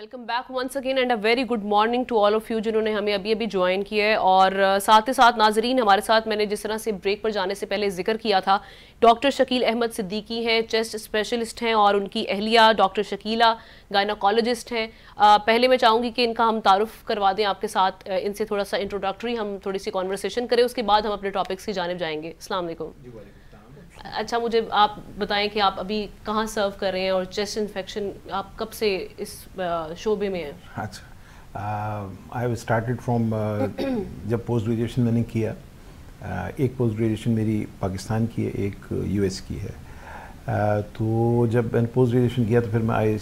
Welcome back once again and a very good morning to all of you जिन्होंने हमें अभी अभी join किया है। और साथ ही साथ नाजरीन, हमारे साथ मैंने जिस तरह से ब्रेक पर जाने से पहले जिक्र किया था, डॉक्टर शकील अहमद सिद्दीकी हैं, चेस्ट स्पेशलिस्ट हैं, और उनकी अहलिया डॉक्टर शकीला गायनाकोलॉजिस्ट हैं। पहले मैं चाहूँगी कि इनका हम तारुफ करवा दें आपके साथ, इनसे थोड़ा सा इंट्रोडक्टरी हम थोड़ी सी कॉन्वर्सेशन करें, उसके बाद हम अपने टॉपिक्स की जानिब जाएंगे। अस्सलाम वालेकुम। अच्छा, मुझे आप बताएं कि आप अभी कहाँ सर्व कर रहे हैं और चेस्ट इन्फेक्शन आप कब से इस शोबे में हैं? अच्छा, आई हैव स्टार्टेड फ्रॉम जब पोस्ट ग्रेजुएशन मैंने किया, एक पोस्ट ग्रेजुएशन मेरी पाकिस्तान की है, एक यूएस की है। तो जब मैंने पोस्ट ग्रेजुएशन किया तो फिर मैं I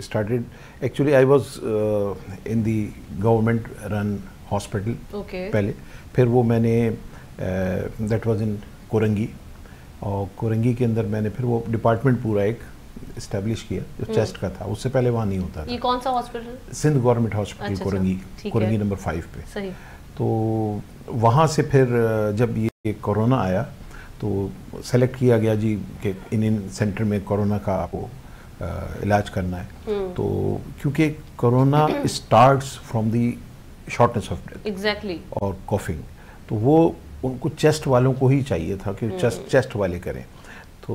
started, actually I was in the government run hospital पहले, फिर वो मैंने दैट वाज इन कोरंगी, और कोरंगी के अंदर मैंने फिर वो डिपार्टमेंट पूरा एक इस्टेब्लिश किया जो चेस्ट का था। उससे पहले वहाँ नहीं होता था। ये कौन सा हॉस्पिटल? Sindh government hospital. अच्छा, कोरंगी नंबर 5 पे। सही। तो वहाँ से फिर जब ये कोरोना आया तो सेलेक्ट किया गया जी कि इन सेंटर में कोरोना का आपको इलाज करना है। तो क्योंकि corona starts from the shortness of breath exactly और कॉफिंग, तो वो उनको चेस्ट वालों को ही चाहिए था कि चेस्ट वाले करें। तो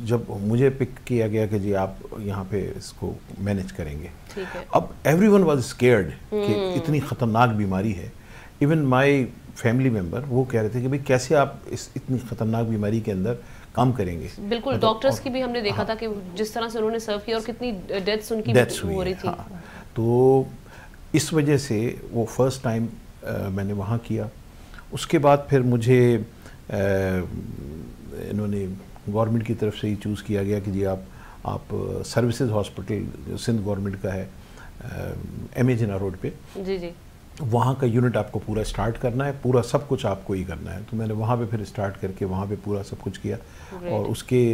जब मुझे पिक किया गया कि जी आप यहाँ पे इसको मैनेज करेंगे, अब एवरीवन वाज स्केयर्ड कि इतनी ख़तरनाक बीमारी है। इवन माय फैमिली मेंबर वो कह रहे थे कि भाई कैसे आप इस इतनी ख़तरनाक बीमारी के अंदर काम करेंगे। बिल्कुल, डॉक्टर्स की भी हमने देखा था कि जिस तरह से उन्होंने सर्व किया और कितनी डेथ्स उनकी हो रही थी। तो इस वजह से वो फर्स्ट टाइम मैंने वहाँ किया। उसके बाद फिर मुझे इन्होंने गवर्नमेंट की तरफ से ही चूज़ किया गया कि जी आप सर्विसेज हॉस्पिटल जो सिंध गवर्नमेंट का है MA जिन्ना रोड पे, जी जी, वहाँ का यूनिट आपको पूरा स्टार्ट करना है, पूरा सब कुछ आपको ही करना है। तो मैंने वहाँ पे फिर स्टार्ट करके वहाँ पे पूरा सब कुछ किया, और उसके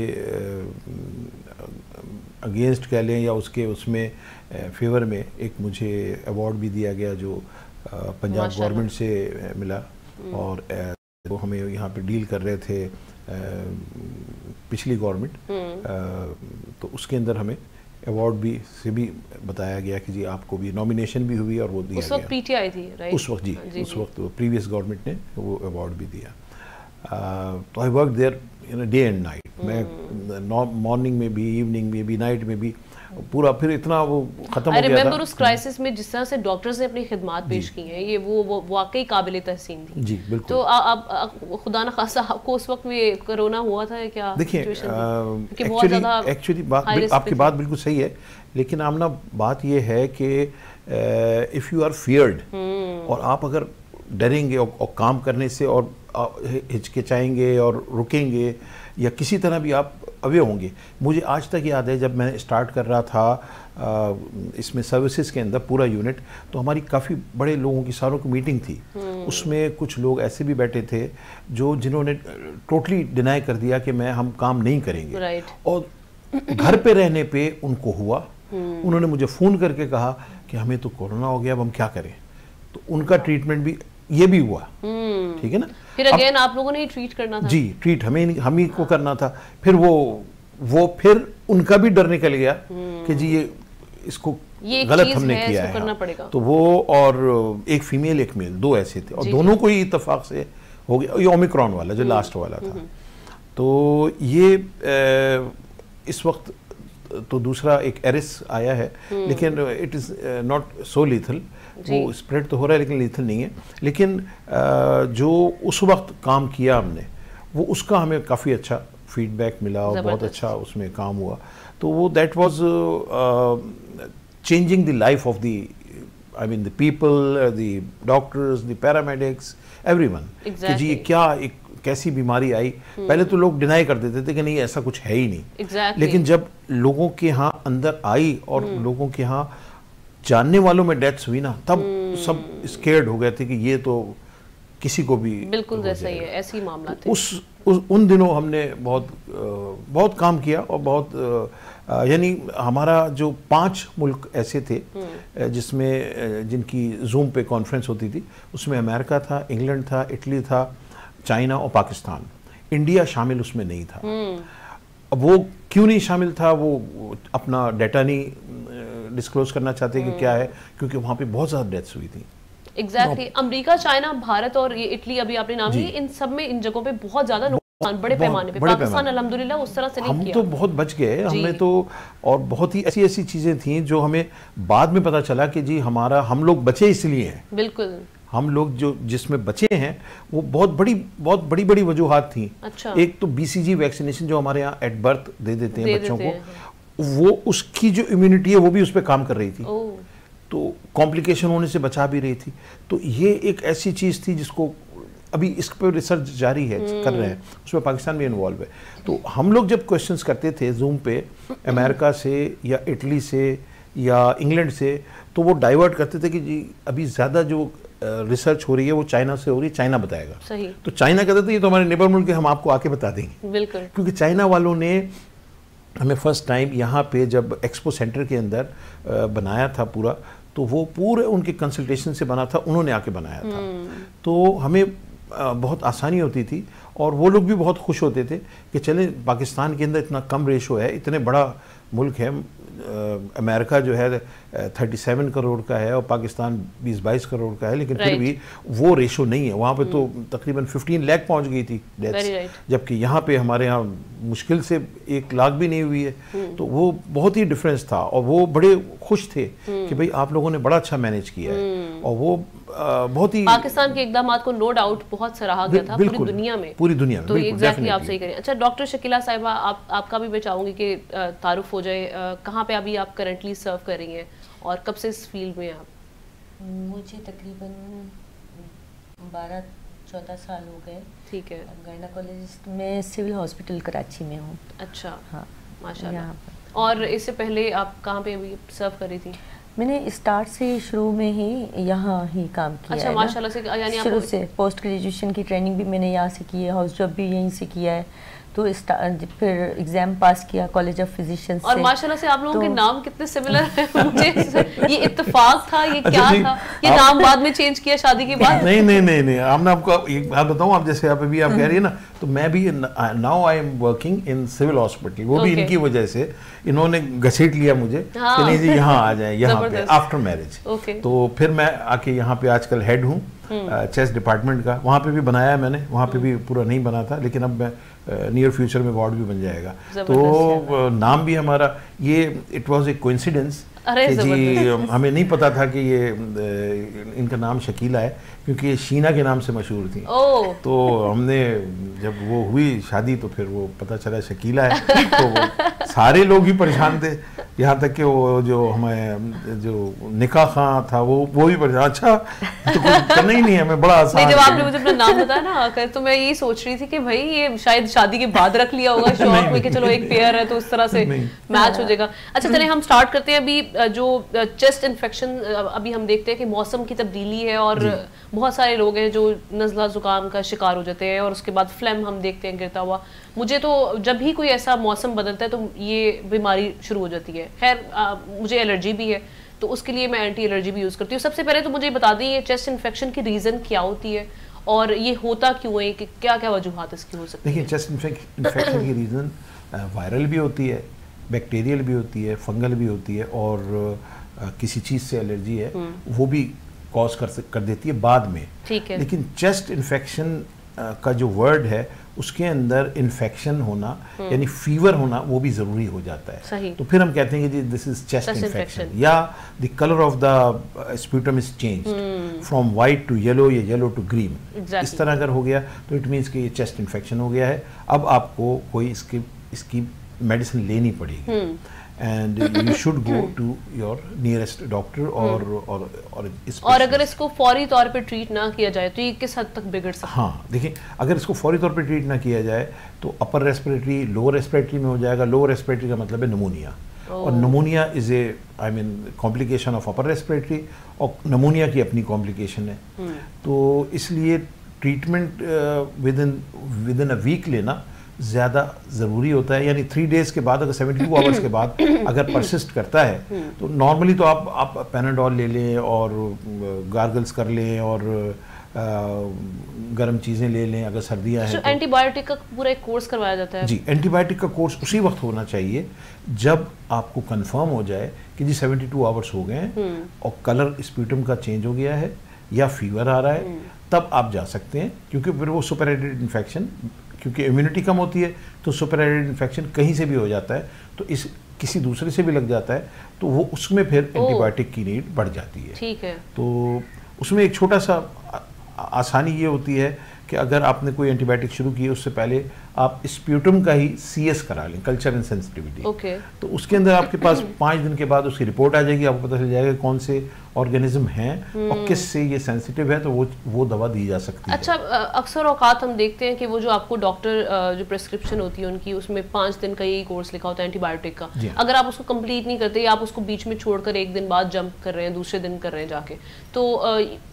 अगेंस्ट कह लें या उसके उसमें फेवर में एक मुझे अवार्ड भी दिया गया जो पंजाब गवर्नमेंट से मिला। और वो हमें यहाँ पे डील कर रहे थे पिछली गवर्नमेंट, तो उसके अंदर हमें अवार्ड भी से भी बताया गया कि जी आपको भी नॉमिनेशन भी हुई और वो दिया गया। उस वक्त PTI थी, राइट? उस वक्त जी, उस वक्त प्रीवियस गवर्नमेंट ने वो अवार्ड भी दिया। तो I work there in day and night. मैं मॉर्निंग में भी, इवनिंग में भी, नाइट में भी, पूरा फिर इतना वो खत्म हो गया था। उस क्राइसिस में जिस तरह से डॉक्टर्स ने अपनी खिदमत पेश की हैं, ये वो वाकई काबिल तहसीन थी। जी बिल्कुल। तो आप खुदा न खासा आपको उस वक्त में कोरोना हुआ था क्या? देखिए, एक्चुअली आपकी बात बिल्कुल सही है, लेकिन आमना बात ये है कि इफ़ यू आर फियर्ड और आप अगर डरेंगे और काम करने से और हिचकिचाएंगे और रुकेंगे या किसी तरह भी आप अवे होंगे। मुझे आज तक याद है जब मैं स्टार्ट कर रहा था इसमें सर्विसेज के अंदर पूरा यूनिट, तो हमारी काफ़ी बड़े लोगों की सारों की मीटिंग थी। उसमें कुछ लोग ऐसे भी बैठे थे जिन्होंने टोटली डिनाई कर दिया कि हम काम नहीं करेंगे, और घर पे रहने पे उनको हुआ। उन्होंने मुझे फ़ोन करके कहा कि हमें तो कोरोना हो गया, अब हम क्या करें। तो उनका ट्रीटमेंट भी ये भी हुआ, ठीक है ना। फिर अगेन आप लोगों ने ही ट्रीट करना था। जी, ट्रीट हम ही को करना था। फिर वो फिर उनका भी डर निकल गया कि जी इसको गलत हमने किया है। तो वो और एक फीमेल एक मेल, दो ऐसे थे, और दोनों को ही इत्तेफाक से हो गया। ये ओमिक्रॉन वाला जो लास्ट वाला था। तो ये इस वक्त तो दूसरा एक एरिस आया है, लेकिन it is not so lethal. वो स्प्रेड तो हो रहा है लेकिन लीथल नहीं है। लेकिन जो उस वक्त काम किया हमने, वो उसका हमें काफ़ी अच्छा फीडबैक मिला और बहुत अच्छा उसमें काम हुआ। तो वो that was changing the life of the, I mean the people, the doctors, the paramedics, everyone, कि जी क्या एक कैसी बीमारी आई। पहले तो लोग डिनाई कर देते थे कि नहीं ऐसा कुछ है ही नहीं, लेकिन जब लोगों के यहाँ अंदर आई और लोगों के यहाँ जानने वालों में डेथ्स हुई ना, तब सब स्केर्ड हो गए थे कि ये तो किसी को भी बिल्कुल जैसा ही है, ऐसे ही मामला थे। उन दिनों हमने बहुत काम किया, और बहुत यानी हमारा जो 5 मुल्क ऐसे थे जिसमें जिनकी जूम पे कॉन्फ्रेंस होती थी, उसमें अमेरिका था, इंग्लैंड था, इटली था, चाइना और पाकिस्तान। इंडिया शामिल उसमें नहीं था। अब वो क्यों नहीं शामिल था, वो अपना डाटा नहीं डिस्क्लोज करना चाहते कि क्या है, क्योंकि वहाँ पे बहुत ज़्यादा डेथ्स हुई थी। एग्जैक्टली अमेरिका, चाइना, भारत और ये इटली अभी आपने नाम लिए, इन सब में इन जगहों पे बहुत ज़्यादा बड़े पैमाने पे। पाकिस्तान अल्हम्दुलिल्लाह उस तरह से नहीं किया। हम तो बहुत बच गए हमने तो, और बहुत ही ऐसी ऐसी चीज़ें थी जो हमें बाद में पता चला कि जी हम लोग बचे इसलिए हैं। बिल्कुल, हम लोग जो जिसमें बचे हैं वो बहुत बड़ी बड़ी वजूहात थी। अच्छा। एक तो BCG वैक्सीनेशन जो हमारे यहाँ एट बर्थ दे देते हैं बच्चों को, वो उसकी जो इम्यूनिटी है वो भी उस पर काम कर रही थी, तो कॉम्प्लिकेशन होने से बचा भी रही थी। तो ये एक ऐसी चीज़ थी जिसको अभी इस पर रिसर्च जारी है, कर रहे हैं, उसमें पाकिस्तान भी इन्वॉल्व है। तो हम लोग जब क्वेश्चंस करते थे जूम पे अमेरिका से या इटली से या इंग्लैंड से, तो वो डाइवर्ट करते थे कि जी अभी ज़्यादा जो रिसर्च हो रही है वो चाइना से हो रही है, चाइना बताएगा। सही। तो चाइना कहते थे ये तो हमारे नेबर मुल्क है, हम आपको आके बता देंगे। बिल्कुल। क्योंकि चाइना वालों ने हमें फर्स्ट टाइम यहाँ पे जब एक्सपो सेंटर के अंदर बनाया था पूरा, तो वो पूरे उनके कंसल्टेशन से बना था, उन्होंने आके बनाया था। तो हमें बहुत आसानी होती थी और वो लोग भी बहुत खुश होते थे कि चले पाकिस्तान के अंदर इतना कम रेशो है, इतने बड़ा मुल्क है, अमेरिका जो है 37 करोड़ का है और पाकिस्तान 20-22 करोड़ का है, लेकिन फिर भी वो रेशो नहीं है। वहाँ पे तो तकरीबन 15 लाख पहुँच गई थी डेथ्स, जबकि यहाँ पे हमारे यहाँ मुश्किल से 1 लाख भी नहीं हुई है। तो वो बहुत ही डिफरेंस था और वो बड़े खुश थे कि भाई आप लोगों ने बड़ा अच्छा मैनेज किया है। और वो बहुत ही पाकिस्तान के इकदामात को नो डाउट बहुत सराहा गया था पूरी दुनिया में। तो एग्जैक्टली आप सही करें। अच्छा डॉक्टर शकीला साहिबा, आपका भी मैं चाहूँगी कि तारुफ हो जाए, कहाँ पे अभी आप करंटली सर्व कर रही हैं और कब से इस फील्ड में आप? मुझे तकरीबन 12-14 साल हो गए। ठीक है। गायनेकोलॉजिस्ट में सिविल हॉस्पिटल कराची में हूँ। अच्छा, हाँ माशाल्लाह। और इससे पहले आप कहाँ पे अभी सर्व कर रही थी? मैंने स्टार्ट से शुरू में ही यहाँ ही काम किया। अच्छा, माशाल्लाह से, यानी शुरू से पोस्ट ग्रेजुएशन की ट्रेनिंग भी मैंने यहाँ से की है, हाउस जॉब भी यहीं से किया है, तो फिर एग्जाम पास किया कॉलेज ऑफ फिजिशियंस से। और माशाल्लाह से आप लोगों के नाम कितने सिमिलर हैं। मुझे ये इत्तेफाक था, ये क्या था? ये नाम बाद में चेंज किया शादी के बाद? नहीं, हमने आपको एक बात बताऊं, आप जैसे आप अभी आप कह रही है ना, तो मैं भी now I am working in civil hospital, वो भी इनकी वजह से इन्होंने घसीट लिया मुझे कि नहीं जी यहाँ आ जाए, यहाँ पे आफ्टर मैरिज। तो फिर मैं आके यहाँ पे आजकल हेड हूँ चेस्ट डिपार्टमेंट का। वहाँ पे भी बनाया है मैंने, वहाँ पे भी पूरा नहीं बना था, लेकिन अब मैं नियर फ्यूचर में वार्ड भी बन जाएगा। तो नाम भी हमारा ये इट वाज ए कोइंसिडेंस कि जी हमें नहीं पता था कि ये इनका नाम शकीला है, क्योंकि ये शीना के नाम से मशहूर थी। तो हमने जब वो हुई शादी तो फिर वो पता चला शकीला है, तो सारे लोग ही परेशान थे, यहाँ तक कि वो जो हमें जो निकाह खां था वो भी परेशान। अच्छा तो कुछ करना ही नहीं है, मैं बड़ा आसान। जब आपने मुझे अपना नाम बताया ना आकर, तो मैं यही सोच रही थी कि भाई ये शायद शादी के बाद रख लिया होगा शौक में कि चलो एक पेयर है तो उस तरह से मैच हो जाएगा। अच्छा चलिए हम स्टार्ट करते हैं। अभी जो चेस्ट इन्फेक्शन अभी हम देखते हैं कि मौसम की तब्दीली है और बहुत सारे लोग हैं जो नज़ला ज़ुकाम का शिकार हो जाते हैं और उसके बाद फ्लेम हम देखते हैं गिरता हुआ। मुझे तो जब भी कोई ऐसा मौसम बदलता है तो ये बीमारी शुरू हो जाती है। खैर मुझे एलर्जी भी है तो उसके लिए मैं एंटी एलर्जी भी यूज़ करती हूँ। सबसे पहले तो मुझे बता दें ये चेस्ट इन्फेक्शन की रीज़न क्या होती है और ये होता क्यों है, कि क्या क्या वजूहात इसकी हो सकती है? देखिए चेस्ट इन्फेक्शन की रीज़न वायरल भी होती है, बैक्टीरियल भी होती है, फंगल भी होती है, और किसी चीज़ से एलर्जी है वो भी कॉज कर देती है बाद में। ठीक है। लेकिन चेस्ट इन्फेक्शन का जो वर्ड है उसके अंदर इन्फेक्शन होना यानी फीवर होना वो भी ज़रूरी हो जाता है। सही। तो फिर हम कहते हैं कि दिस इज चेस्ट इन्फेक्शन, या the colour of the sputum is changed from white to yellow या येलो टू ग्रीन। इस तरह अगर हो गया तो इट मीन्स कि ये चेस्ट इन्फेक्शन हो गया है। अब आपको कोई इसकी मेडिसिन लेनी पड़ेगी and you should go to your nearest doctor और अगर इसको फौरी तौर पे ट्रीट ना किया जाए तो ये किस हद तक बिगड़ सकता है? हाँ देखिए, अगर इसको फौरी तौर पे ट्रीट ना किया जाए तो अपर रेस्पिरेटरी लोअर रेस्पिरेटरी में हो जाएगा। लोअर रेस्पिरेटरी का मतलब है नमोनिया, और pneumonia is a complication of upper respiratory, और नमोनिया की अपनी कॉम्प्लिकेशन है। तो इसलिए treatment within a week लेना ज़्यादा ज़रूरी होता है। यानी 3 डेज़ के बाद, अगर 72 आवर्स के बाद अगर परसिस्ट करता है तो नॉर्मली तो आप पैनाडोल ले लें और गार्गल्स कर लें और गर्म चीज़ें ले लें अगर सर्दियाँ हैं। तो एंटीबायोटिक का पूरा एक कोर्स करवाया जाता है? जी, एंटीबायोटिक का कोर्स उसी वक्त होना चाहिए जब आपको कंफर्म हो जाए कि जी 72 आवर्स हो गए हैं और कलर स्प्यूटम का चेंज हो गया है या फीवर आ रहा है, तब आप जा सकते हैं। क्योंकि फिर वो सुपरएडेड इन्फेक्शन, क्योंकि इम्यूनिटी कम होती है तो सुपरएडेड इन्फेक्शन कहीं से भी हो जाता है, तो इस किसी दूसरे से भी लग जाता है, तो वो उसमें फिर एंटीबायोटिक की नीड बढ़ जाती है। ठीक है। तो उसमें एक छोटा सा आसानी ये होती है कि अगर आपने कोई एंटीबायोटिक शुरू की है उससे पहले आप स्प्यूटम का ही CS करा लें, कल्चर एंड सेंसिटिविटी। ओके। तो उसके अंदर आपके पास 5 दिन के बाद उसकी रिपोर्ट आ जाएगी, आपको पता चल जाएगा कौन से ऑर्गेनिज्म हैं और किस से ये सेंसिटिव है, तो वो दवा दी जा सकती है। अच्छा, अक्सर औकात हम देखते हैं कि वो जो आपको डॉक्टर जो प्रिस्क्रिप्शन होती है उनकी, उसमें 5 दिन का यही कोर्स लिखा होता है एंटीबायोटिक का। अगर आप उसको कंप्लीट नहीं करते या आप उसको बीच में छोड़कर एक दिन बाद जंप कर रहे हैं, दूसरे दिन कर रहे हैं जाके, तो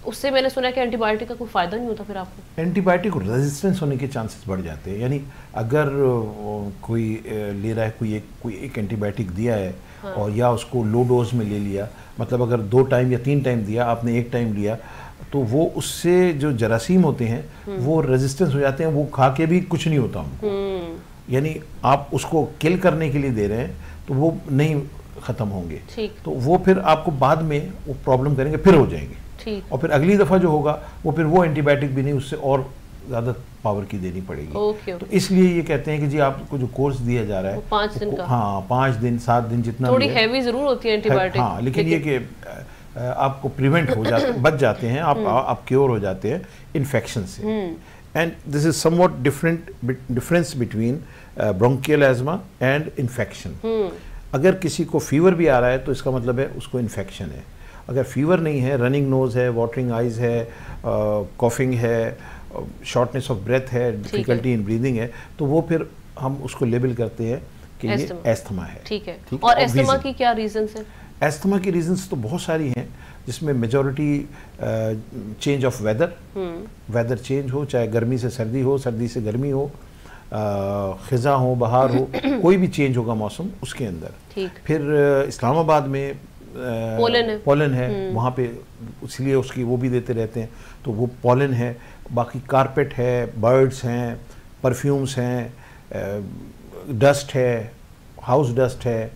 उससे मैंने सुना कि एंटीबायोटिक का कोई फायदा नहीं होता फिर आपको? एंटीबायोटिक रेजिस्टेंस होने के चांसेस बढ़ जाते हैं। यानी अगर कोई ले रहा है, कोई एक एंटीबायोटिक दिया है और या उसको लो डोज में ले लिया, मतलब अगर 2 टाइम या 3 टाइम दिया, आपने 1 टाइम लिया, तो वो उससे जो जरासीम होते हैं वो रेजिस्टेंस हो जाते हैं, वो खा के भी कुछ नहीं होता उनको। यानी आप उसको किल करने के लिए दे रहे हैं तो वो नहीं ख़त्म होंगे, तो वो फिर आपको बाद में वो प्रॉब्लम करेंगे, फिर हो जाएंगे। और फिर अगली दफ़ा जो होगा वो फिर वो एंटीबायोटिक भी नहीं, उससे और ज़्यादा पावर की देनी पड़ेगी। तो इसलिए ये कहते हैं कि जी आपको जो कोर्स दिया जा रहा है 5 दिन का, हाँ 5 दिन 7 दिन जितना थोड़ी हैवी जरूर होती है एंटीबायोटिक, हाँ, लेकिन ये कि आपको प्रिवेंट हो जाते, बच जाते हैं आप क्योर हो जाते हैं इन्फेक्शन से। And this is somewhat difference between bronchial asthma and infection. अगर किसी को फीवर भी आ रहा है तो इसका मतलब है उसको इन्फेक्शन है। अगर फीवर नहीं है, रनिंग नोज है, वाटरिंग आइज है, कॉफिंग है, शॉर्टनेस ऑफ ब्रेथ है, डिफिकल्टी इन ब्रीदिंग है, तो वो फिर हम उसको लेबल करते हैं कि ये एस्थमा है। ठीक है। और एस्थमा की क्या रीजंस है? एस्थमा की रीजंस तो बहुत सारी हैं, जिसमें majority change of weather change हो, चाहे गर्मी से सर्दी हो, सर्दी से गर्मी हो, खिज़ा हो, बहार हो, कोई भी चेंज होगा मौसम उसके अंदर। फिर इस्लामाबाद में पोलन है, वहाँ पे इसलिए उसकी वो भी देते रहते हैं, तो वो पोलन है। बाकी कारपेट है, बर्ड्स हैं, परफ्यूम्स हैं, डस्ट है, हाउस डस्ट है,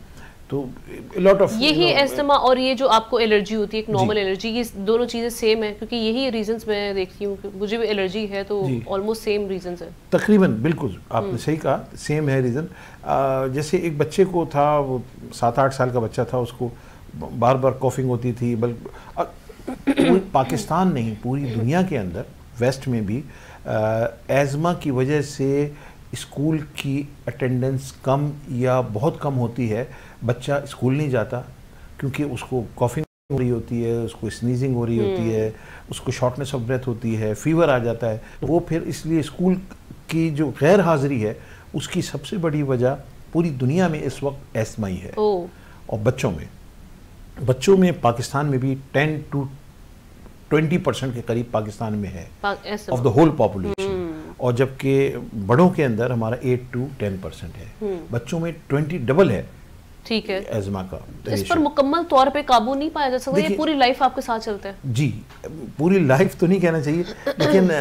तो लॉट ऑफ यही एस्थमा और ये जो आपको एलर्जी होती है, एक नॉर्मल एलर्जी, ये दोनों चीज़ें सेम है? क्योंकि यही रीजंस मैं देखती हूँ, मुझे भी एलर्जी है, तो ऑलमोस्ट सेम रीजंस है तकरीबन। बिल्कुल आपने सही कहा, सेम है रीज़न। जैसे एक बच्चे को था, वो 7-8 साल का बच्चा था, उसको बार बार कॉफिंग होती थी। पूरी पाकिस्तान नहीं, पूरी दुनिया के अंदर, वेस्ट में भी एज़मा की वजह से स्कूल की अटेंडेंस कम या बहुत कम होती है। बच्चा स्कूल नहीं जाता क्योंकि उसको कॉफिंग हो रही होती है, उसको स्नीजिंग हो रही होती है, उसको शॉर्टनेस ऑफ ब्रेथ होती है, फीवर आ जाता है। तो वो फिर इसलिए स्कूल की जो गैर हाजिरी है उसकी सबसे बड़ी वजह पूरी दुनिया में इस वक्त एस्थमा ही है। और बच्चों में पाकिस्तान में भी 10 to 20% के करीब पाकिस्तान में है ऑफ द होल पॉपुलेशन, और जबकि बड़ों के अंदर हमारा 8 to 10% है, बच्चों में 20 डबल है। ठीक है, एज़मा का। इस पर मुकम्मल तौर पे काबू नहीं पाया जा सकता? ये पूरी लाइफ आपके साथ चलता है? जी, पूरी लाइफ तो नहीं कहना चाहिए, लेकिन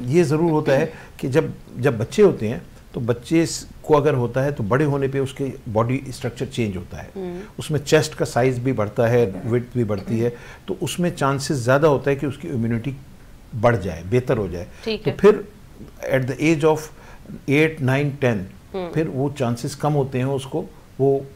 ये ज़रूर होता है कि जब बच्चे होते हैं तो बच्चे को अगर होता है तो बड़े होने पे उसके बॉडी स्ट्रक्चर चेंज होता है, उसमें चेस्ट का साइज भी बढ़ता है, विड्थ भी बढ़ती है, तो उसमें चांसेस ज़्यादा होता है कि उसकी इम्यूनिटी बढ़ जाए, बेहतर हो जाए। तो फिर एट द एज ऑफ 8, 9, 10 फिर वो चांसेस कम होते हैं उसको, वो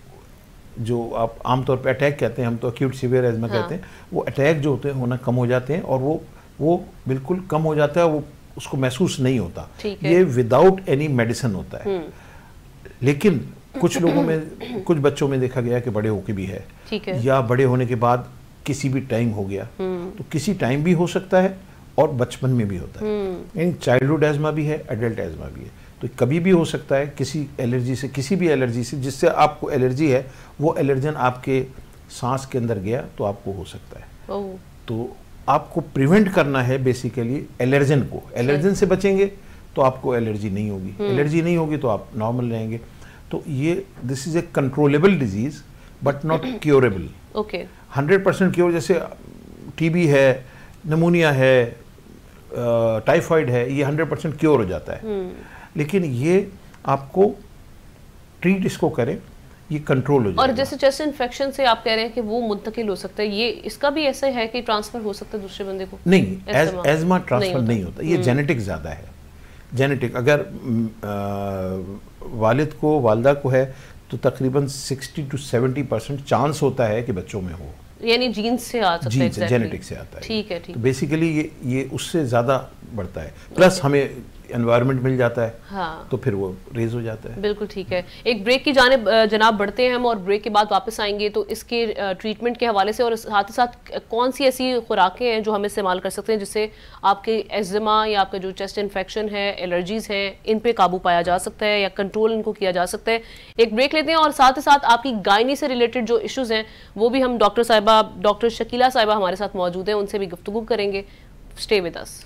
जो आप आमतौर पे अटैक कहते हैं, हम तो एक्यूट सीवियर एज़मा कहते हैं, वो अटैक जो होते हैं होना कम हो जाते हैं, और वो बिल्कुल कम हो जाता है, वो उसको महसूस नहीं होता। ये विदाउट एनी मेडिसिन होता है। लेकिन कुछ लोगों में, कुछ बच्चों में देखा गया कि बड़े होके भी है, या बड़े होने के बाद किसी भी टाइम हो गया, तो किसी टाइम भी हो सकता है और बचपन में भी होता है। यानी चाइल्डहुड एज़मा भी है, एडल्ट एज़मा भी है, तो कभी भी हो सकता है किसी एलर्जी से, किसी भी एलर्जी से जिससे आपको एलर्जी है, वो एलर्जन आपके सांस के अंदर गया तो आपको हो सकता है। तो आपको प्रिवेंट करना है बेसिकली एलर्जन को। एलर्जन से बचेंगे तो आपको एलर्जी नहीं होगी, एलर्जी नहीं होगी तो आप नॉर्मल रहेंगे। तो ये this is a controllable disease but not curable. Okay, 100% cure, जैसे टीबी है, निमोनिया है, टाइफाइड है, ये 100% क्योर हो जाता है। लेकिन ये आपको ट्रीट इसको करें, ये कंट्रोल हो जाएगा। और जैसे चेस्ट इन्फेक्शन से आप कह रहे हैं कि वो मुंतकिल हो सकता है, ये इसका भी ऐसा है कि ट्रांसफर हो सकता है दूसरे बंदे को? नहीं, एजमा ट्रांसफर नहीं होता, ये जेनेटिक ज़्यादा है। जेनेटिक अगर वालिद को वालदा को है तो तकरीबन 60 to 70% चांस होता है कि बच्चों में हो, यानी जीन्स से आ सकता है। जीन से, जेनेटिक से आता है। ठीक है, ठीक। तो बेसिकली ये उससे ज़्यादा बढ़ता है, प्लस हमें एनवायरनमेंट मिल जाता है। हाँ। तो फिर वो रेज हो जाता है। बिल्कुल ठीक है। एक ब्रेक की जानिब जनाब बढ़ते हैं हम, और ब्रेक के बाद वापस आएंगे तो इसके ट्रीटमेंट के हवाले से और साथ ही साथ कौन सी ऐसी खुराकें हैं जो हम इस्तेमाल कर सकते हैं जिससे आपके एज़मा या आपका जो चेस्ट इन्फेक्शन है, एलर्जीज़ हैं, इन पे काबू पाया जा सकता है या कंट्रोल इनको किया जा सकता है। एक ब्रेक लेते हैं और साथ ही साथ आपकी गायनी से रिलेटेड जो इश्यूज़ हैं वो भी हम डॉक्टर शकीला साहिबा हमारे साथ मौजूद हैं, उनसे भी गुफ्तगू करेंगे। Stay with us.